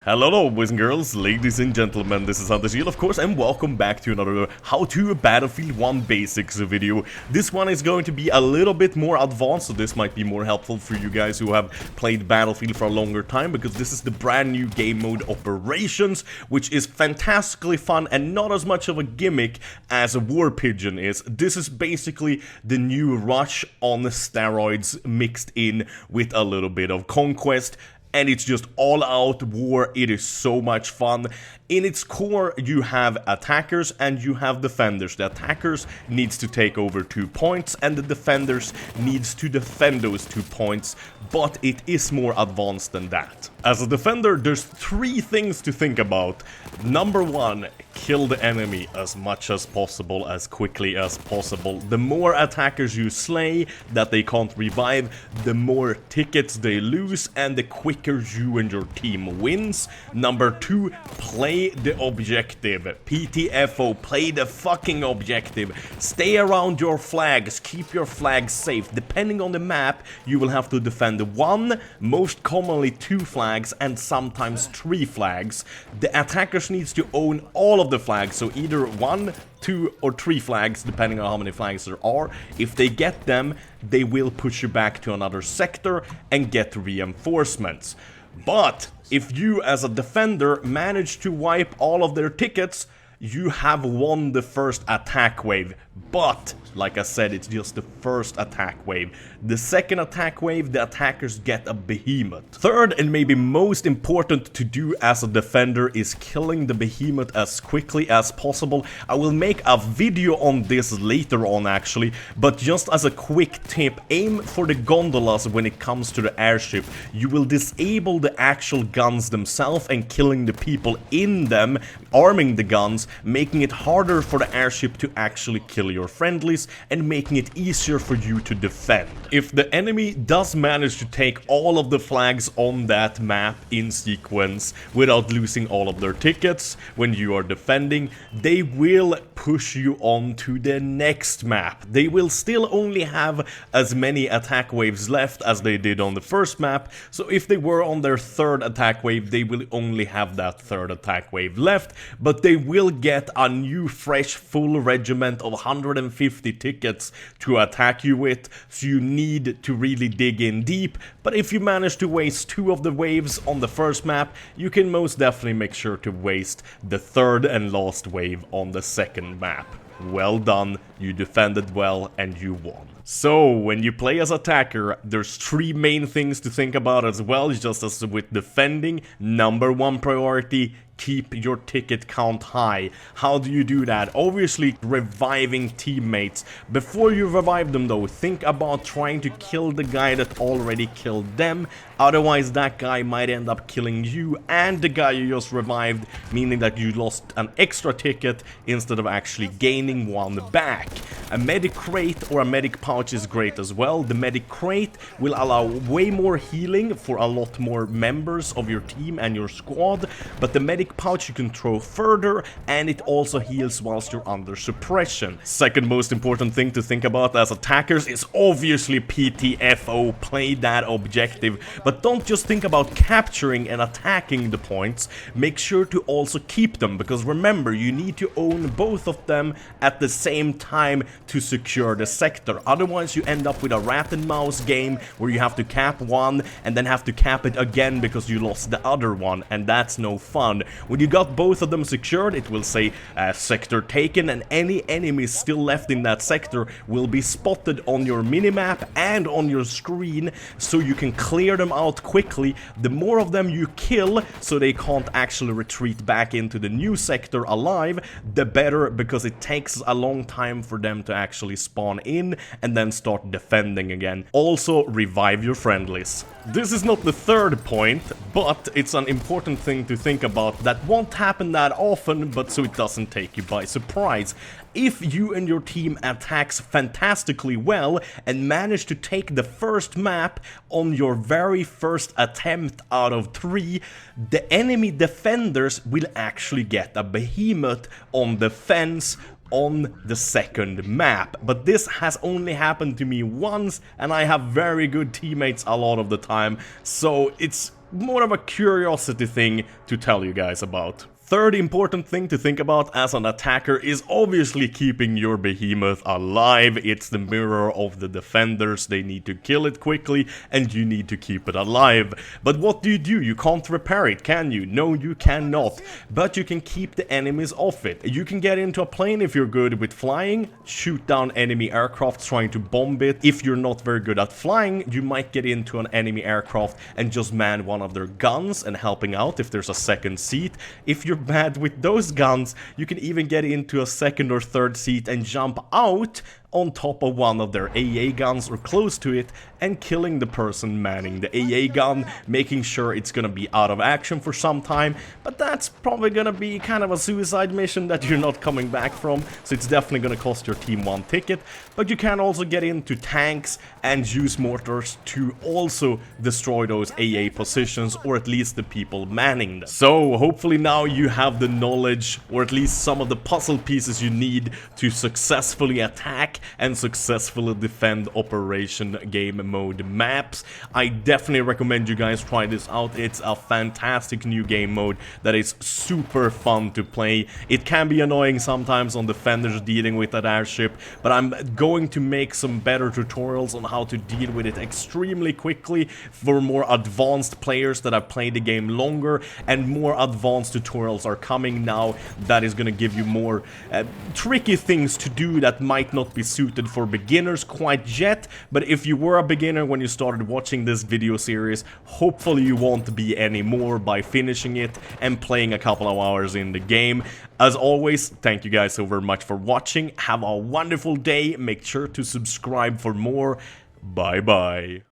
Hello boys and girls, ladies and gentlemen, this is Hunter of course, and welcome back to another How to Battlefield 1 Basics video. This one is going to be a little bit more advanced, so this might be more helpful for you guys who have played Battlefield for a longer time, because this is the brand new game mode Operations, which is fantastically fun and not as much of a gimmick as a War Pigeon is. This is basically the new Rush on steroids mixed in with a little bit of Conquest. And it's just all-out war. It is so much fun. In its core, you have attackers and you have defenders. The attackers needs to take over 2 points, and the defenders needs to defend those 2 points, but it is more advanced than that. As a defender, there's 3 things to think about. Number 1, kill the enemy as much as possible, as quickly as possible. The more attackers you slay that they can't revive, the more tickets they lose, and the quicker you and your team wins. Number 2, play the objective. PTFO, play the fucking objective. Stay around your flags, keep your flags safe. Depending on the map, you will have to defend 1, most commonly 2 flags, and sometimes 3 flags. The attackers needs to own all of the flags, so either 1, 2 or 3 flags, depending on how many flags there are. If they get them, they will push you back to another sector and get reinforcements. But if you as a defender manage to wipe all of their tickets, you have won the first attack wave. But, like I said, it's just the first attack wave. The second attack wave, the attackers get a behemoth. Third, and maybe most important to do as a defender, is killing the behemoth as quickly as possible. I will make a video on this later on actually, but just as a quick tip, aim for the gondolas when it comes to the airship. You will disable the actual guns themselves and killing the people in them, arming the guns, making it harder for the airship to actually kill your friendlies and making it easier for you to defend. If the enemy does manage to take all of the flags on that map in sequence without losing all of their tickets when you are defending, they will push you on to the next map. They will still only have as many attack waves left as they did on the first map, so if they were on their third attack wave, they will only have that third attack wave left, but they will get a new fresh full regiment of 150 tickets to attack you with, so you need to really dig in deep. But if you manage to waste 2 of the waves on the first map, you can most definitely make sure to waste the third and last wave on the second map. Well done, you defended well and you won. So, when you play as attacker, there's 3 main things to think about as well, just as with defending. Number 1 priority, keep your ticket count high. How do you do that? Obviously, reviving teammates. Before you revive them though, think about trying to kill the guy that already killed them. Otherwise, that guy might end up killing you and the guy you just revived, meaning that you lost an extra ticket instead of actually gaining one back. A medic crate or a medic pouch is great as well. The medic crate will allow way more healing for a lot more members of your team and your squad, but the medic pouch you can throw further, and it also heals whilst you're under suppression. Second most important thing to think about as attackers is obviously PTFO, play that objective. But don't just think about capturing and attacking the points, make sure to also keep them, because remember, you need to own both of them at the same time to secure the sector. Otherwise you end up with a rat and mouse game where you have to cap one and then have to cap it again because you lost the other one, and that's no fun. When you got both of them secured, it will say sector taken, and any enemies still left in that sector will be spotted on your minimap and on your screen, so you can clear them out quickly. The more of them you kill, so they can't actually retreat back into the new sector alive, the better, because it takes a long time for them to actually spawn in and then start defending again. Also, revive your friendlies. This is not the third point, but it's an important thing to think about that won't happen that often, but so it doesn't take you by surprise. If you and your team attacks fantastically well and manage to take the first map on your very first attempt out of 3, the enemy defenders will actually get a behemoth on defense on the second map. But this has only happened to me once, and I have very good teammates a lot of the time, so it's more of a curiosity thing to tell you guys about. Third important thing to think about as an attacker is obviously keeping your behemoth alive. It's the mirror of the defenders. They need to kill it quickly and you need to keep it alive. But what do? You can't repair it, can you? No, you cannot. But you can keep the enemies off it. You can get into a plane if you're good with flying, shoot down enemy aircraft trying to bomb it. If you're not very good at flying, you might get into an enemy aircraft and just man one of their guns and helping out if there's a second seat. If you're bad with those guns, you can even get into a second or third seat and jump out on top of one of their AA guns or close to it and killing the person manning the AA gun, making sure it's gonna be out of action for some time, but that's probably gonna be kind of a suicide mission that you're not coming back from, so it's definitely gonna cost your team one ticket. But you can also get into tanks and use mortars to also destroy those AA positions, or at least the people manning them. So hopefully now you have the knowledge, or at least some of the puzzle pieces you need to successfully attack and successfully defend Operation Game Mode maps. I definitely recommend you guys try this out. It's a fantastic new game mode that is super fun to play. It can be annoying sometimes on defenders dealing with that airship, but I'm going to make some better tutorials on how to deal with it extremely quickly for more advanced players that have played the game longer, and more advanced tutorials are coming now that is going to give you more tricky things to do that might not be suited for beginners quite yet. But if you were a beginner when you started watching this video series, hopefully you won't be anymore by finishing it and playing a couple of hours in the game. As always, thank you guys so very much for watching. Have a wonderful day. Make sure to subscribe for more. Bye bye.